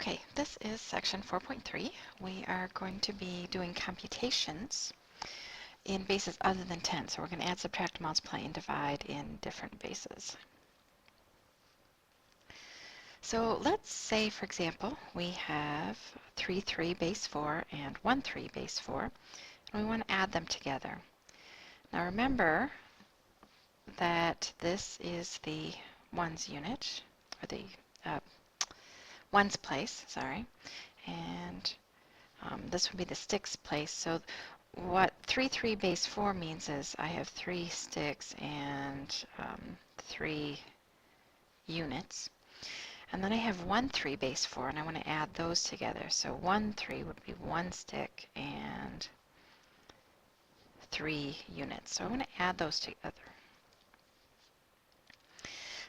Okay, this is section 4.3. We are going to be doing computations in bases other than 10. So we're going to add, subtract, multiply, and divide in different bases. So let's say, for example, we have 3, 3 base 4 and 1, 3 base 4, and we want to add them together. Now remember that this is the ones unit, or the ones place, sorry, and this would be the sticks place. So what 3, 3 base 4 means is I have 3 sticks and 3 units. And then I have 1, 3 base 4, and I want to add those together. So 1, 3 would be 1 stick and 3 units. So I want to add those together.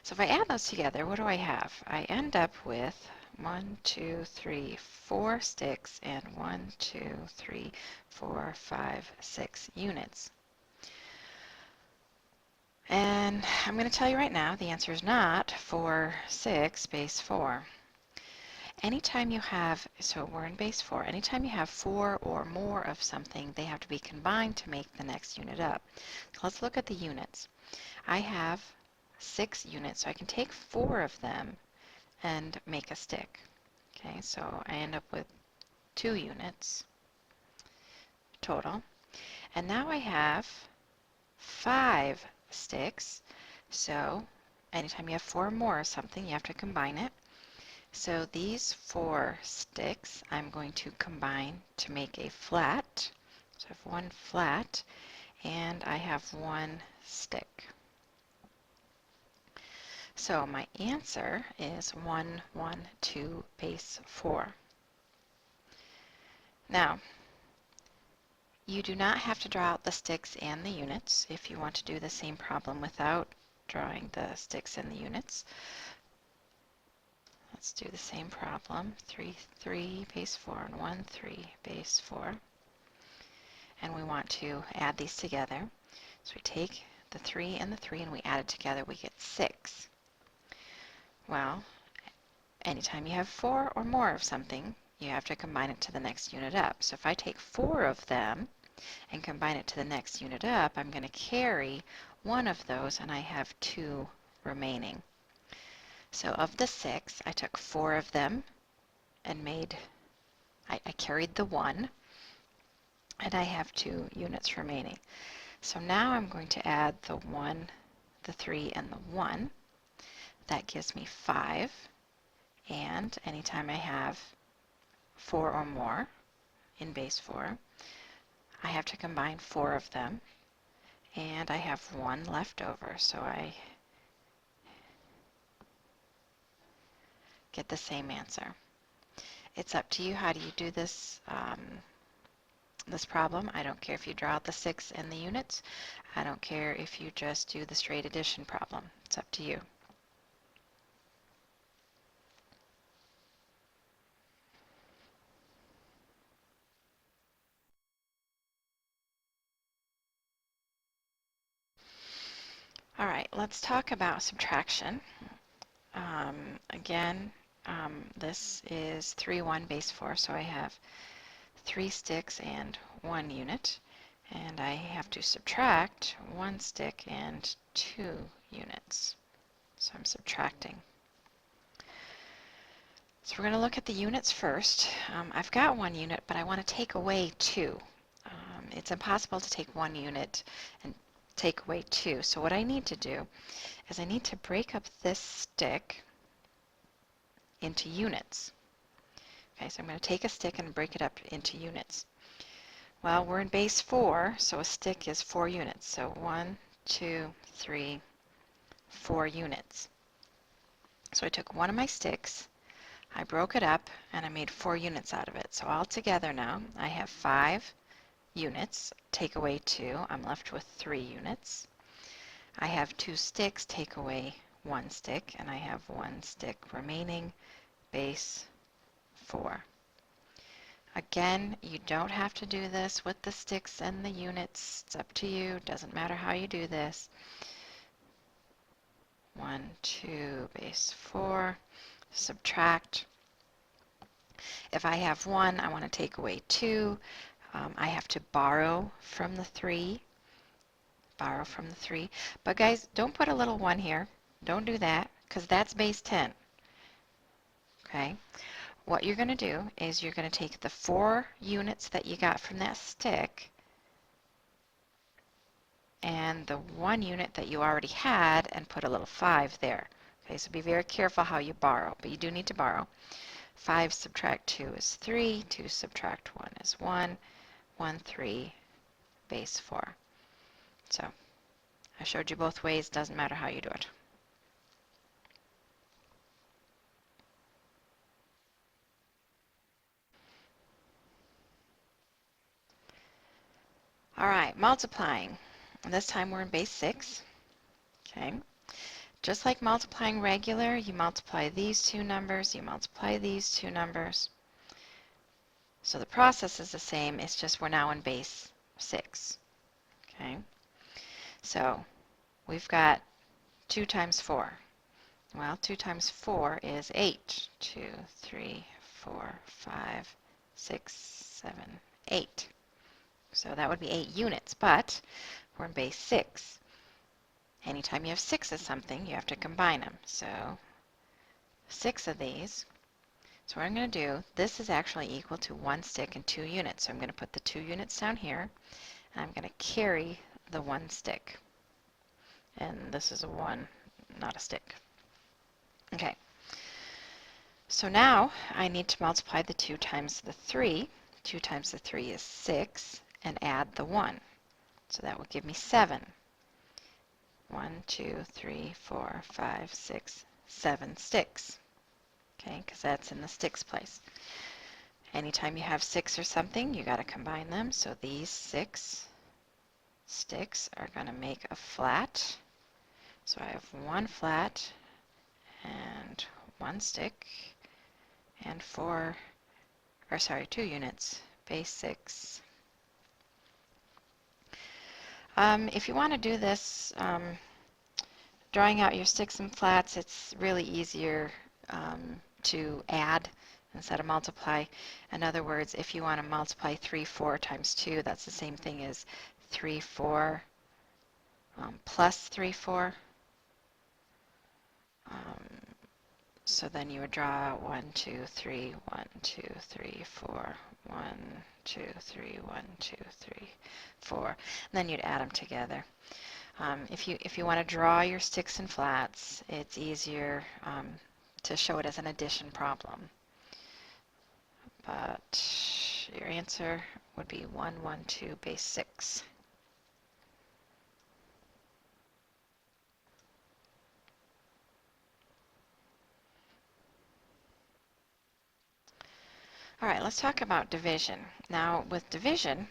So if I add those together, what do I have? I end up with 1, 2, 3, 4 sticks and 1, 2, 3, 4, 5, 6 units. And I'm going to tell you right now, the answer is not 4, 6 base 4. Anytime you have, so we're in base 4, anytime you have 4 or more of something, they have to be combined to make the next unit up. So let's look at the units. I have 6 units, so I can take 4 of them and make a stick. Okay, so I end up with 2 units total. And now I have 5 sticks, so anytime you have 4 or more of something, you have to combine it. So these 4 sticks I'm going to combine to make a flat. So I have 1 flat, and I have 1 stick. So my answer is 1, 1, 2 base 4. Now, you do not have to draw out the sticks and the units if you want to do the same problem without drawing the sticks and the units. Let's do the same problem. 3, 3 base 4 and 1, 3 base 4. And we want to add these together. So we take the 3 and the 3 and we add it together, we get 6. Well, anytime you have 4 or more of something, you have to combine it to the next unit up. So if I take 4 of them and combine it to the next unit up, I'm going to carry 1 of those, and I have 2 remaining. So of the 6, I took 4 of them and I carried the 1, and I have 2 units remaining. So now I'm going to add the 1, the 3, and the 1. That gives me 5, and anytime I have 4 or more in base 4, I have to combine 4 of them, and I have 1 left over, so I get the same answer. It's up to you. How do you do this this problem? I don't care if you draw out the 6 and the units. I don't care if you just do the straight addition problem. It's up to you. All right, let's talk about subtraction. Again, this is 3, 1 base 4, so I have 3 sticks and 1 unit, and I have to subtract 1 stick and 2 units. So I'm subtracting. So we're going to look at the units first. I've got 1 unit, but I want to take away 2. It's impossible to take 1 unit and take away 2. So what I need to do is I need to break up this stick into units. Okay, so I'm going to take a stick and break it up into units. Well, we're in base 4, so a stick is 4 units. So 1, 2, 3, 4 units. So I took one of my sticks, I broke it up, and I made 4 units out of it. So all together now, I have 5 units. Take away 2, I'm left with 3 units. I have 2 sticks, take away 1 stick, and I have 1 stick remaining, base 4. Again, you don't have to do this with the sticks and the units. It's up to you. Doesn't matter how you do this. 1, 2 base 4, subtract If I have 1, I want to take away 2. I have to borrow from the 3. Borrow from the 3. But guys, don't put a little 1 here. Don't do that, because that's base 10. Okay? What you're going to do is you're going to take the 4 units that you got from that stick and the 1 unit that you already had and put a little 5 there. Okay, so be very careful how you borrow, but you do need to borrow. 5 subtract 2 is 3, 2 subtract 1 is 1, 1, 3, base 4. So I showed you both ways, doesn't matter how you do it. All right, multiplying. This time we're in base 6. Okay. Just like multiplying regular, you multiply these two numbers, you multiply these two numbers. So the process is the same, it's just we're now in base 6. Okay. So we've got 2 times 4. Well, 2 times 4 is 8. 2, 3, 4, 5, 6, 7, 8. So that would be 8 units, but we're in base 6. Anytime you have 6 of something, you have to combine them. So 6 of these. So what I'm going to do, this is actually equal to 1 stick and 2 units. So I'm going to put the 2 units down here, and I'm going to carry the 1 stick. And this is a 1, not a stick. Okay. So now I need to multiply the 2 times the 3. 2 times the 3 is 6, and add the 1. So that will give me 7. 1, 2, 3, 4, 5, 6, 7 sticks. Okay, because that's in the sticks place. Anytime you have 6 or something, you got to combine them. So these 6 sticks are going to make a flat. So I have 1 flat and 1 stick and 2 units, base 6. If you want to do this, drawing out your sticks and flats, it's really easier to add instead of multiply. In other words, if you want to multiply 3, 4 times 2, that's the same thing as 3, 4 plus 3, 4. So then you would draw 1, 2, 3, 1, 2, 3, 4, 1, 2, 3, 1, 2, 3, 4. And then you'd add them together. If you want to draw your sticks and flats, it's easier to show it as an addition problem. But your answer would be 1, 1, 2, base 6. All right, let's talk about division. Now, with division,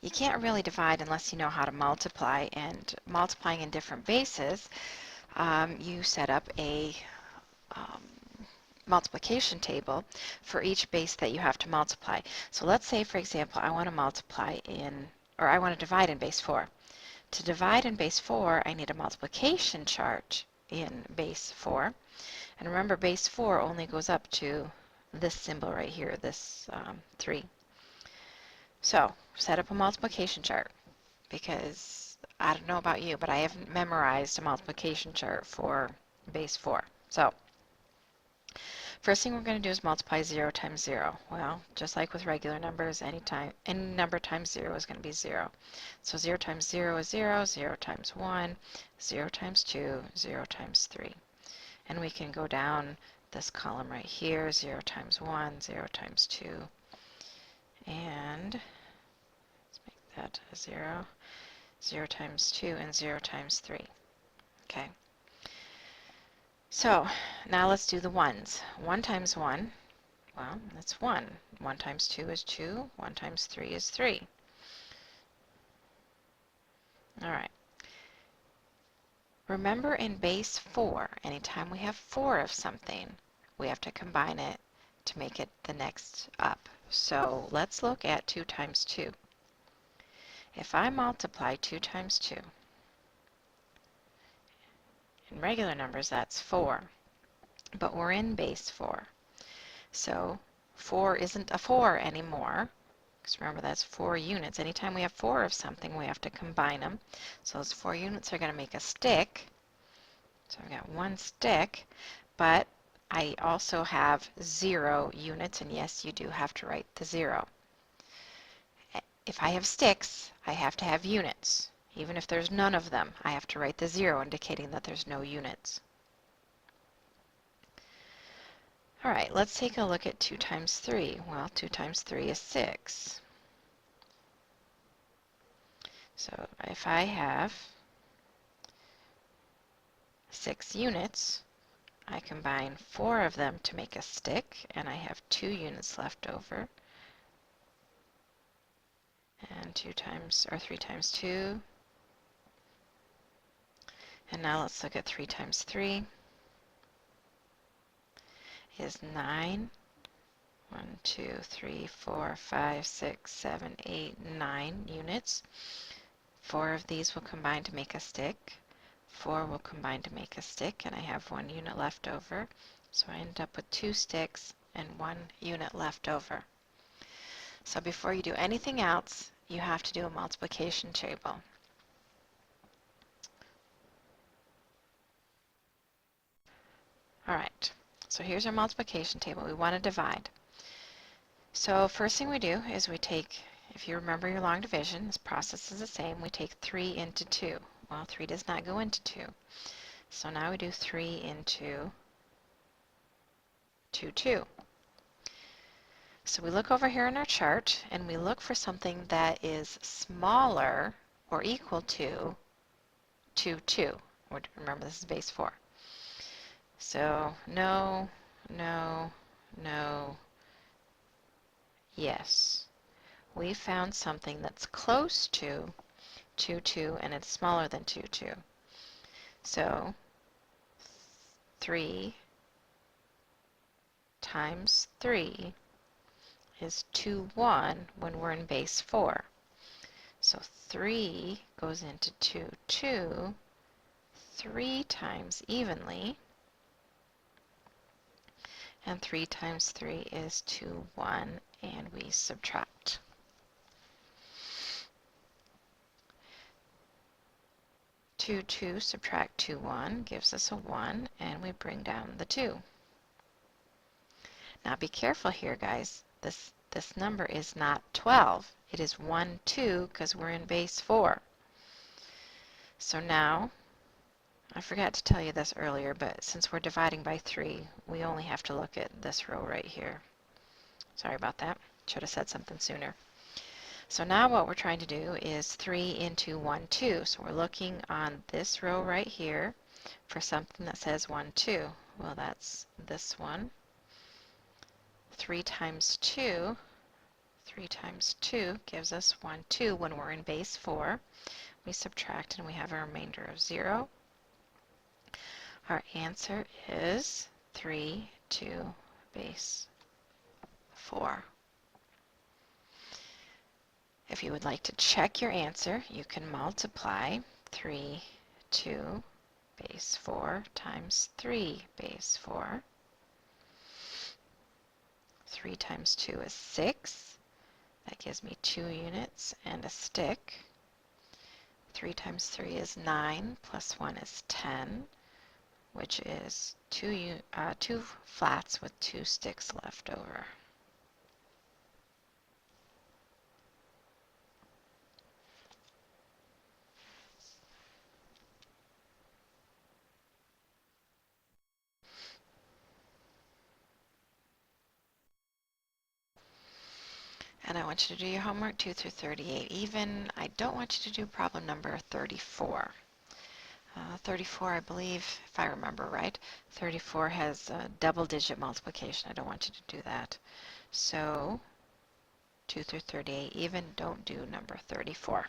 you can't really divide unless you know how to multiply, and multiplying in different bases, you set up a multiplication table for each base that you have to multiply. So let's say, for example, I want to divide in base 4. To divide in base 4, I need a multiplication chart in base 4. And remember, base 4 only goes up to this symbol right here, this 3. So set up a multiplication chart, because I don't know about you, but I haven't memorized a multiplication chart for base 4. So first thing we're going to do is multiply 0 times 0. Well, just like with regular numbers, any number times 0 is going to be 0. So 0 times 0 is 0, 0 times 1, 0 times 2, 0 times 3. And we can go down this column right here, 0 times 1, 0 times 2, and let's make that a 0, 0 times 2, and 0 times 3. Okay. So now let's do the ones. 1 times 1, well, that's 1. 1 times 2 is 2. 1 times 3 is 3. All right. Remember, in base 4, anytime we have 4 of something, we have to combine it to make it the next up. So let's look at 2 times 2. If I multiply 2 times 2, in regular numbers that's 4, but we're in base 4. So 4 isn't a 4 anymore, because remember that's 4 units. Anytime we have 4 of something, we have to combine them. So those 4 units are going to make a stick. So I've got 1 stick, but I also have 0 units, and yes, you do have to write the 0. If I have sticks, I have to have units. Even if there's none of them, I have to write the 0, indicating that there's no units. All right, let's take a look at 2 times 3. Well, 2 times 3 is 6. So if I have 6 units, I combine 4 of them to make a stick, and I have 2 units left over. And 3 times 2. And now let's look at 3 times 3 is 9. 1, 2, 3, 4, 5, 6, 7, 8, 9 units. 4 of these will combine to make a stick. 4 will combine to make a stick, and I have 1 unit left over. So I end up with 2 sticks and 1 unit left over. So before you do anything else, you have to do a multiplication table. All right, so here's our multiplication table. We want to divide. So first thing we do is we take, if you remember your long division, this process is the same. We take 3 into 2. Well, 3 does not go into 2. So now we do 3 into 2, 2. So we look over here in our chart and we look for something that is smaller or equal to 2, 2. Remember, this is base 4. So no, no, no, yes. We found something that's close to 2, 2, and it's smaller than 2, 2. So 3 times 3 is 2, 1 when we're in base 4. So 3 goes into 2, 2 3 times evenly. And 3 times 3 is 2, 1, and we subtract. Two, 2 subtract 2, 1 gives us a 1, and we bring down the 2. Now be careful here, guys. This number is not 12. It is 1, 2 because we're in base 4. So now, I forgot to tell you this earlier, but since we're dividing by 3, we only have to look at this row right here. Sorry about that. Should have said something sooner. So now what we're trying to do is 3 into 1, 2. So we're looking on this row right here for something that says 1, 2. Well, that's this one. 3 times 2 gives us 1, 2 when we're in base 4. We subtract and we have a remainder of 0. Our answer is 3 to base 4. If you would like to check your answer, you can multiply 3 to base 4 times 3 base 4. 3 times 2 is 6. That gives me 2 units and a stick. 3 times 3 is 9, plus 1 is 10, which is 2 flats with 2 sticks left over. And I want you to do your homework 2 through 38 even. I don't want you to do problem number 34. 34, I believe, if I remember right, 34 has double-digit multiplication. I don't want you to do that. So 2 through 38 even, don't do number 34.